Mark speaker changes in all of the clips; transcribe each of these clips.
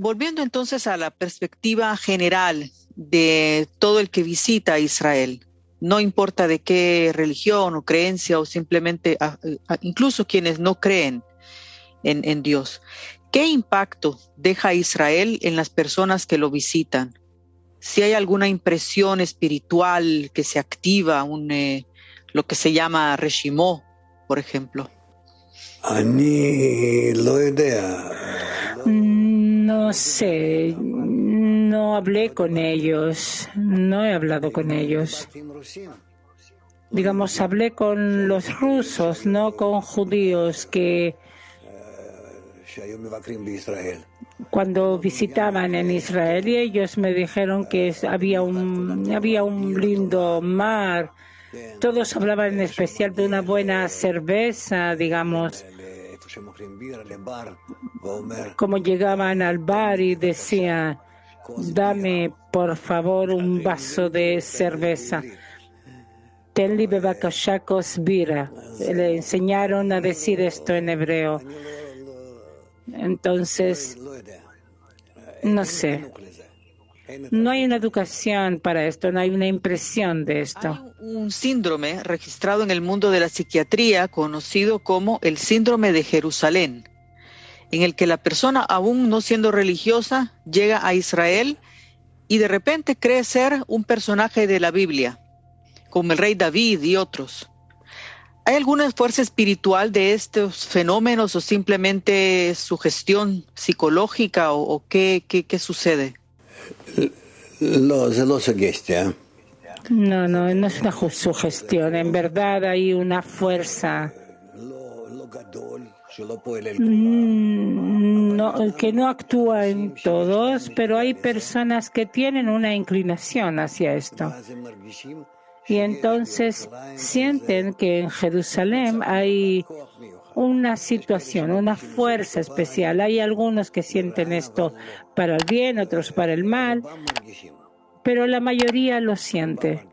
Speaker 1: Volviendo entonces a la perspectiva general de todo el que visita Israel, no importa de qué religión o creencia o simplemente incluso quienes no creen en Dios, ¿qué impacto deja Israel en las personas que lo visitan? Si hay alguna impresión espiritual que se activa, lo que se llama reshimó, por ejemplo.
Speaker 2: No sé, no hablé con ellos, no he hablado con ellos. Digamos, hablé con los rusos, no con judíos que cuando visitaban en Israel, y ellos me dijeron que había un lindo mar. Todos hablaban en especial de una buena cerveza, digamos. Como llegaban al bar y decían, dame por favor un vaso de cerveza. Tenli bebakasha kosbira. Le enseñaron a decir esto en hebreo. Entonces, no sé. No hay una educación para esto, no hay una impresión de esto.
Speaker 1: Hay un síndrome registrado en el mundo de la psiquiatría conocido como el síndrome de Jerusalén, en el que la persona, aún no siendo religiosa, llega a Israel y de repente cree ser un personaje de la Biblia, como el rey David y otros. ¿Hay alguna fuerza espiritual de estos fenómenos o simplemente sugestión psicológica o qué sucede?
Speaker 2: No es una sugestión. En verdad hay una fuerza que no actúa en todos, pero hay personas que tienen una inclinación hacia esto. Y entonces sienten que en Jerusalén hay una situación, una fuerza especial. Hay algunos que sienten esto para el bien, otros para el mal, pero la mayoría lo siente.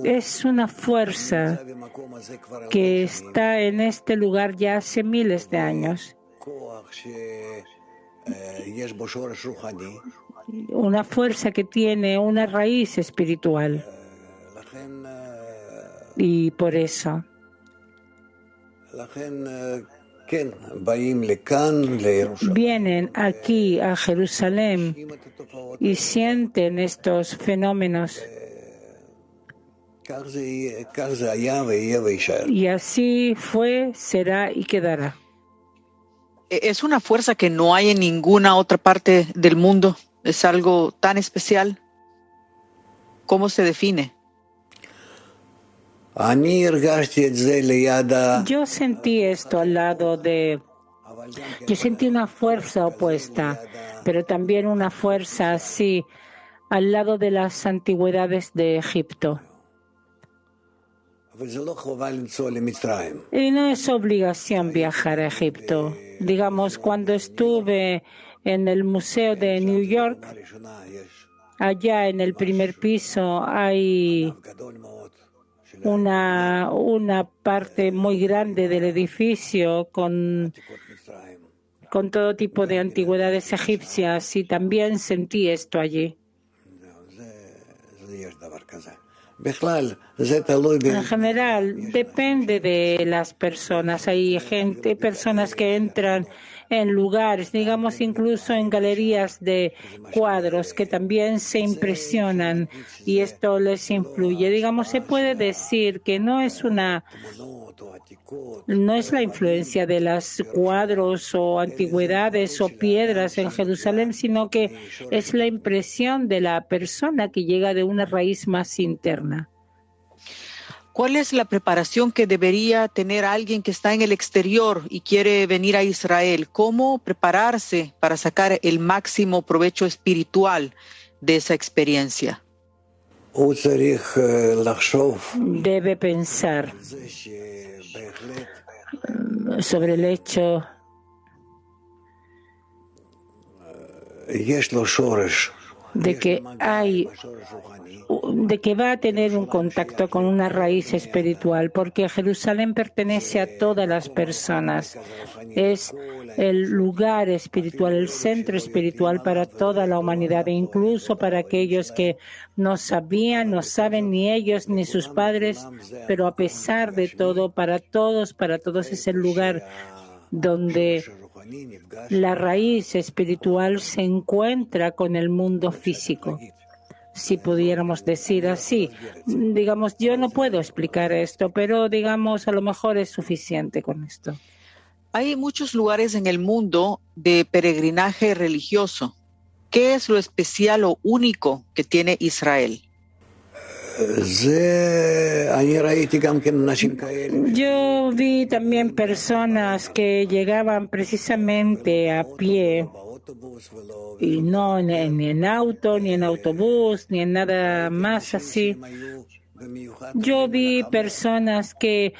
Speaker 2: Es una fuerza que está en este lugar ya hace miles de años. Una fuerza que tiene una raíz espiritual. Y por eso vienen aquí a Jerusalén y sienten estos fenómenos. Y así fue, será y quedará.
Speaker 1: ¿Es una fuerza que no hay en ninguna otra parte del mundo? ¿Es algo tan especial? ¿Cómo se define?
Speaker 2: Yo sentí esto al lado de... Yo sentí una fuerza opuesta, pero también una fuerza así al lado de las antigüedades de Egipto. Y no es obligación viajar a Egipto. Digamos, cuando estuve en el Museo de New York, allá en el primer piso hay una parte muy grande del edificio con todo tipo de antigüedades egipcias, y también sentí esto allí. En general, depende de las personas. Hay personas que entran en lugares, digamos incluso en galerías de cuadros, que también se impresionan y esto les influye. Digamos, se puede decir que no es la influencia de los cuadros o antigüedades o piedras en Jerusalén, sino que es la impresión de la persona que llega de una raíz más interna.
Speaker 1: ¿Cuál es la preparación que debería tener alguien que está en el exterior y quiere venir a Israel? ¿Cómo prepararse para sacar el máximo provecho espiritual de esa experiencia?
Speaker 2: Debe pensar sobre el hecho de que va a tener un contacto con una raíz espiritual, porque Jerusalén pertenece a todas las personas. Es el lugar espiritual, el centro espiritual para toda la humanidad, e incluso para aquellos que no sabían, no saben ni ellos ni sus padres, pero a pesar de todo, para todos es el lugar donde la raíz espiritual se encuentra con el mundo físico, si pudiéramos decir así. Digamos, yo no puedo explicar esto, pero digamos, a lo mejor es suficiente con esto.
Speaker 1: Hay muchos lugares en el mundo de peregrinaje religioso. ¿Qué es lo especial o único que tiene Israel?
Speaker 2: Yo vi también personas que llegaban precisamente a pie y no ni en auto, ni en autobús, ni en nada más así. Yo vi personas que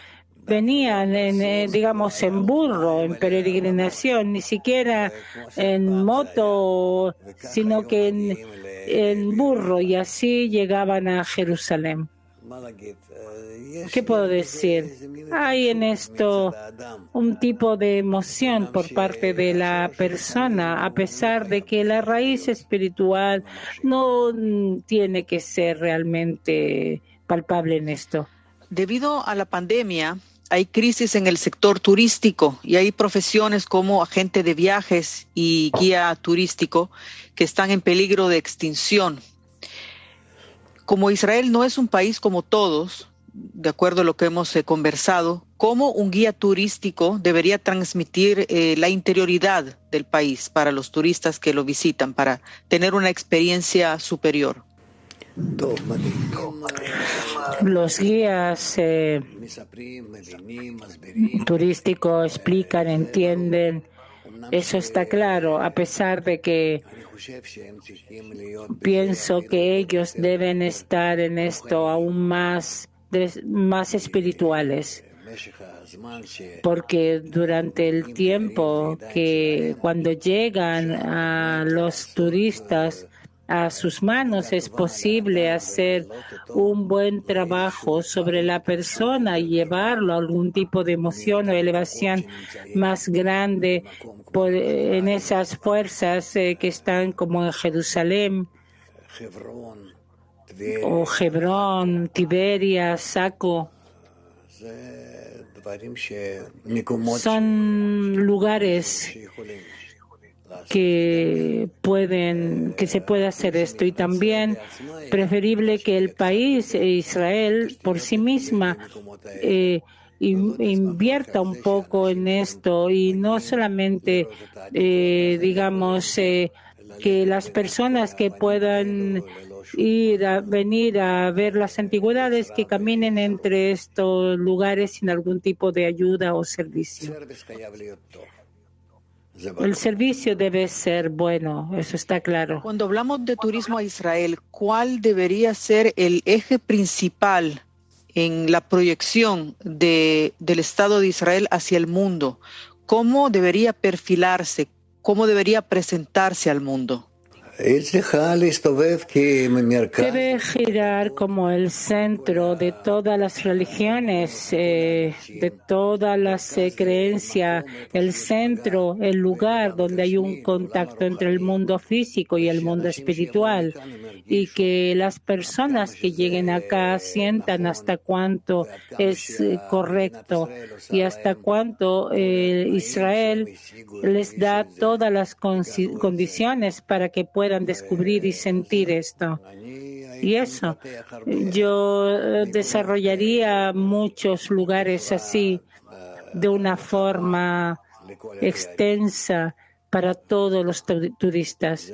Speaker 2: venían digamos, en burro, en peregrinación, ni siquiera en moto, sino que en burro, y así llegaban a Jerusalén. ¿Qué puedo decir? Hay en esto un tipo de emoción por parte de la persona, a pesar de que la raíz espiritual no tiene que ser realmente palpable en esto.
Speaker 1: Debido a la pandemia, hay crisis en el sector turístico y hay profesiones como agente de viajes y guía turístico que están en peligro de extinción. Como Israel no es un país como todos, de acuerdo a lo que hemos conversado, ¿cómo un guía turístico debería transmitir la interioridad del país para los turistas que lo visitan, para tener una experiencia superior?
Speaker 2: Los guías turísticos explican, entienden, eso está claro, a pesar de que pienso que ellos deben estar en esto aún más espirituales, porque durante el tiempo que cuando llegan a los turistas a sus manos es posible hacer un buen trabajo sobre la persona y llevarlo a algún tipo de emoción o elevación más grande en esas fuerzas que están como en Jerusalén o Hebrón, Tiberias, Saco. Son lugares que se puede hacer esto, y también preferible que el país Israel por sí misma invierta un poco en esto, y no solamente digamos que las personas que puedan venir a ver las antigüedades, que caminen entre estos lugares sin algún tipo de ayuda o servicio. El servicio debe ser bueno, eso está claro.
Speaker 1: Cuando hablamos de turismo a Israel, ¿cuál debería ser el eje principal en la proyección del Estado de Israel hacia el mundo? ¿Cómo debería perfilarse? ¿Cómo debería presentarse al mundo?
Speaker 2: Debe girar como el centro de todas las religiones, de todas las creencias, el centro, el lugar donde hay un contacto entre el mundo físico y el mundo espiritual, y que las personas que lleguen acá sientan hasta cuánto es correcto y hasta cuánto Israel les da todas las condiciones para que puedan descubrir y sentir esto. Y eso, yo desarrollaría muchos lugares así de una forma extensa para todos los turistas.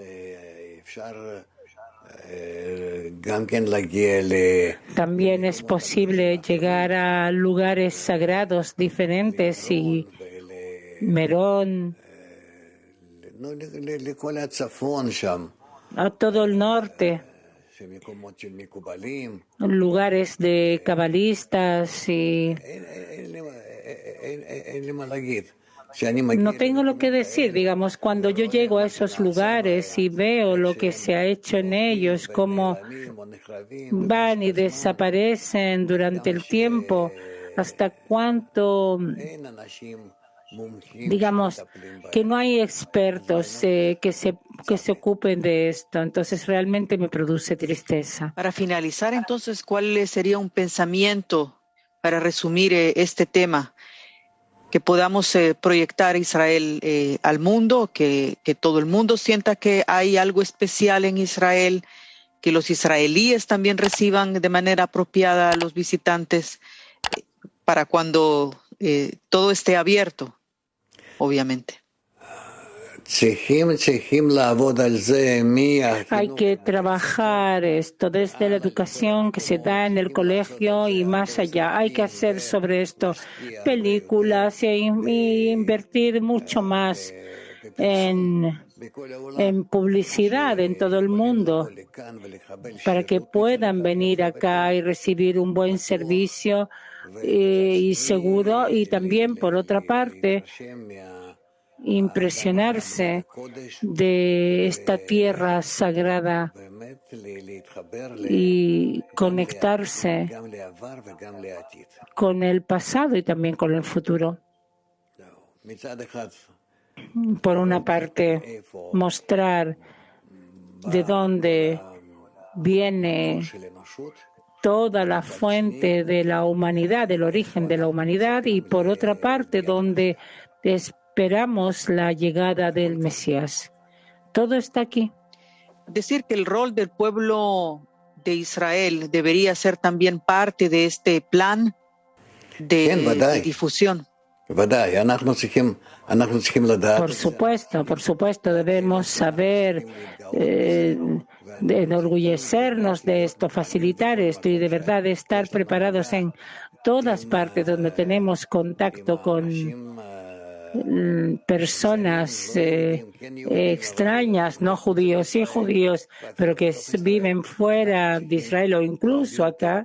Speaker 2: También es posible llegar a lugares sagrados diferentes, y Merón, a todo el norte, lugares de cabalistas, y No tengo lo que decir, digamos, cuando yo llego a esos lugares y veo lo que se ha hecho en ellos, cómo van y desaparecen durante el tiempo, hasta cuánto, digamos, que no hay expertos que se ocupen de esto. Entonces realmente me produce tristeza.
Speaker 1: Para finalizar, entonces, ¿cuál sería un pensamiento para resumir este tema? Que podamos proyectar Israel al mundo, que todo el mundo sienta que hay algo especial en Israel, que los israelíes también reciban de manera apropiada a los visitantes para cuando todo esté abierto, obviamente.
Speaker 2: Hay que trabajar esto desde la educación que se da en el colegio y más allá. Hay que hacer sobre esto películas y invertir mucho más en publicidad en todo el mundo para que puedan venir acá y recibir un buen servicio y seguro, y también, por otra parte, impresionarse de esta tierra sagrada y conectarse con el pasado y también con el futuro. Por una parte, mostrar de dónde viene toda la fuente de la humanidad, el origen de la humanidad, y por otra parte, donde esperamos la llegada del Mesías. Todo está aquí.
Speaker 1: Decir que el rol del pueblo de Israel debería ser también parte de este plan de difusión.
Speaker 2: Por supuesto, debemos saber enorgullecernos de esto, facilitar esto y de verdad estar preparados en todas partes donde tenemos contacto con personas extrañas, no judíos, sí judíos, pero que viven fuera de Israel o incluso acá.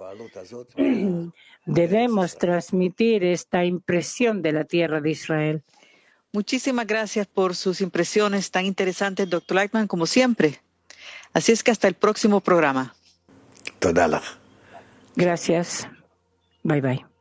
Speaker 2: Debemos transmitir esta impresión de la tierra de Israel.
Speaker 1: Muchísimas gracias por sus impresiones tan interesantes, Dr. Lightman, como siempre. Así es que hasta el próximo programa.
Speaker 2: Gracias. Bye bye.